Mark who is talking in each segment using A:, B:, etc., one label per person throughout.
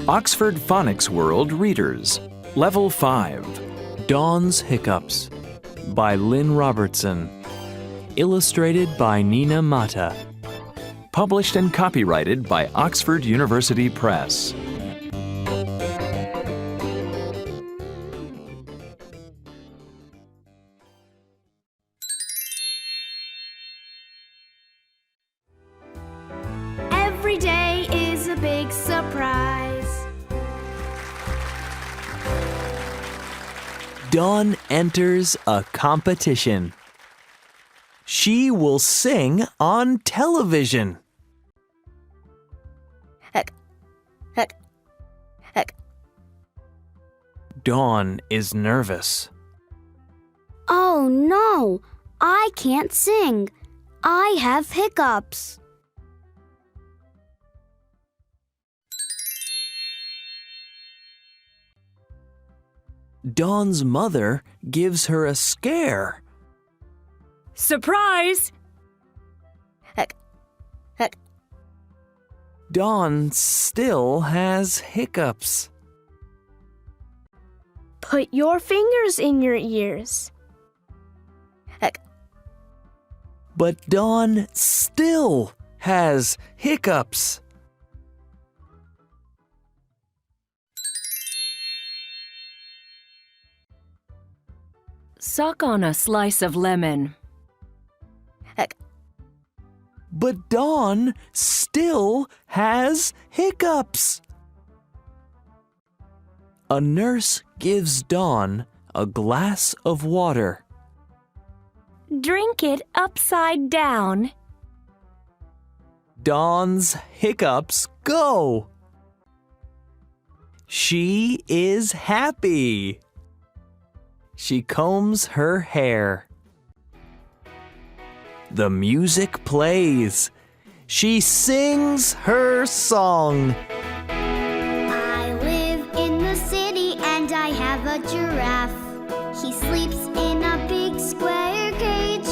A: Oxford Phonics World Readers, Level 5.
B: Dawn's Hiccups by Lynn Robertson. Illustrated by Nina Mata.
A: Published and copyrighted by Oxford University Press.
C: Every day is a big surprise.
B: Dawn enters a competition. She will sing on television.
C: Heck, heck, heck.
B: Dawn is nervous.
C: Oh no, I can't sing. I have hiccups.
B: Dawn's mother gives her a scare.
C: Surprise! Heck, heck.
B: Dawn still has hiccups.
C: Put your fingers in your ears. Heck.
B: But Dawn still has hiccups.
D: Suck on a slice of lemon.
C: Heck.
B: But Dawn still has hiccups. A nurse gives Dawn a glass of water.
D: Drink it upside down.
B: Dawn's hiccups go. She is happy. She combs her hair. The music plays. She sings her song.
E: I live in the city and I have a giraffe. He sleeps in a big square cage.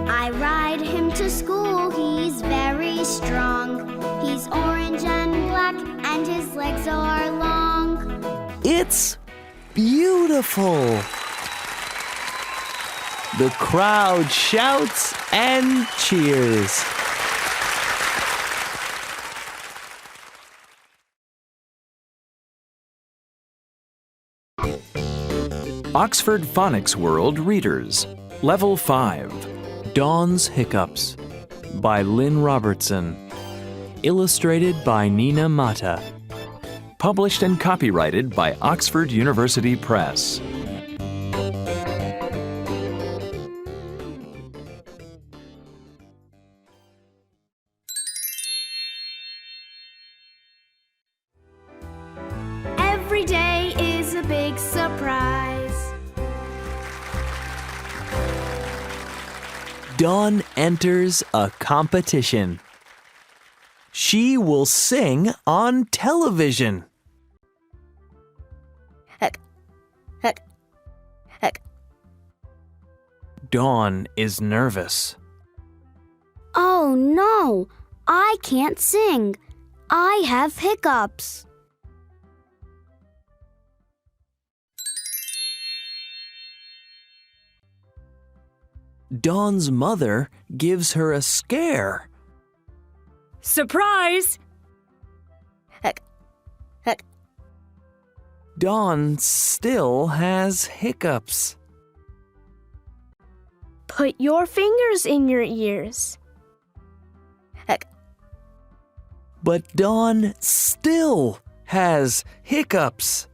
E: I ride him to school, he's very strong. He's orange and black and his legs are long.
B: It's beautiful. The crowd shouts and cheers.
A: Oxford Phonics World Readers, Level 5.
B: Dawn's Hiccups by Lynn Robertson. Illustrated by Nina Mata.
A: Published and copyrighted by Oxford University Press.
C: Every day is a big surprise.
B: Dawn enters a competition. She will sing on television.
C: Heck, heck, heck.
B: Dawn is nervous.
C: Oh no, I can't sing. I have hiccups.
B: Dawn's mother gives her a scare.
D: Surprise!
C: Heck, heck.
B: Dawn still has hiccups.
C: Put your fingers in your ears. Heck.
B: But Dawn still has hiccups.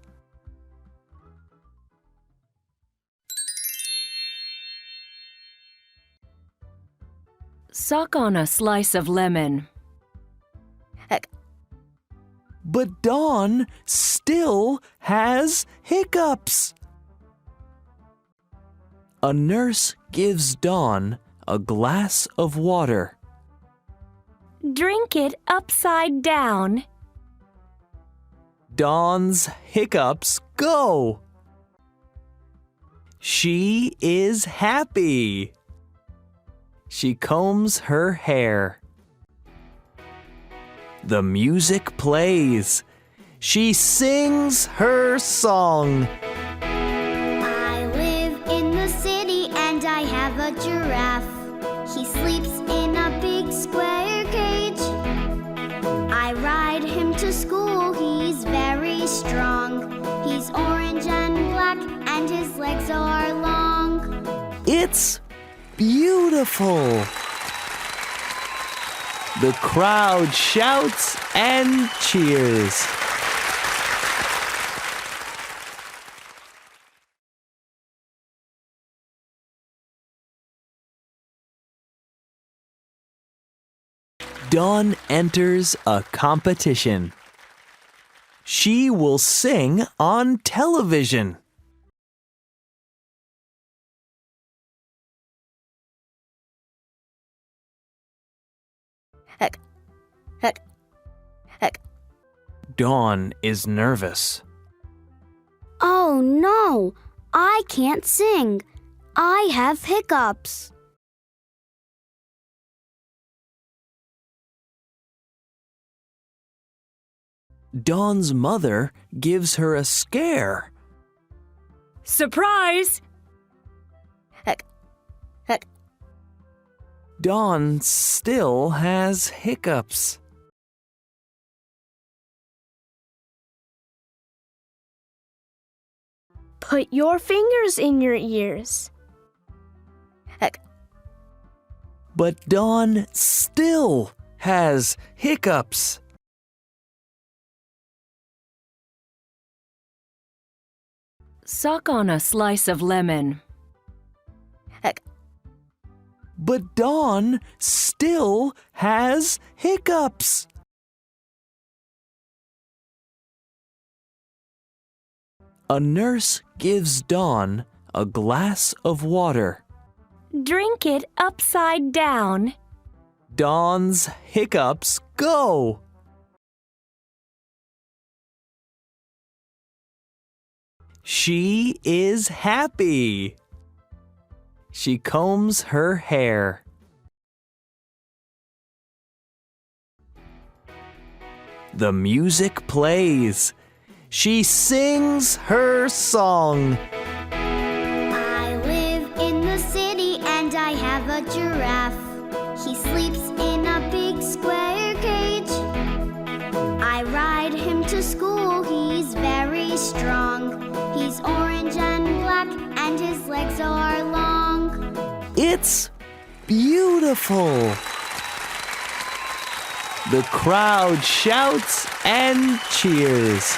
D: Suck on a slice of lemon.
C: Heck.
B: But Dawn still has hiccups. A nurse gives Dawn a glass of water.
D: Drink it upside down.
B: Dawn's hiccups go. She is happy. She combs her hair. The music plays. She sings her song.
E: I live in the city and I have a giraffe. He sleeps in a big square cage. I ride him to school, he's very strong. He's orange and black and his legs are long.
B: It's beautiful. The crowd shouts and cheers. Dawn enters a competition. She will sing on television.
C: Heck. Heck. Heck.
B: Dawn is nervous.
E: Oh no, I can't sing. I have hiccups.
B: Dawn's mother gives her a scare.
D: Surprise!
C: Heck. Heck.
B: Dawn still has hiccups.
C: Put your fingers in your ears. Heck.
B: But Dawn still has hiccups.
D: Suck on a slice of lemon.
C: Heck.
B: But Dawn still has hiccups. A nurse gives Dawn a glass of water.
D: Drink it upside down.
B: Dawn's hiccups go. She is happy. She combs her hair. The music plays. She sings her song.
E: I live in the city and I have a giraffe. He sleeps in a big square cage. I ride him to school, he's very strong. He's orange and black and his legs are long.
B: It's beautiful. The crowd shouts and cheers.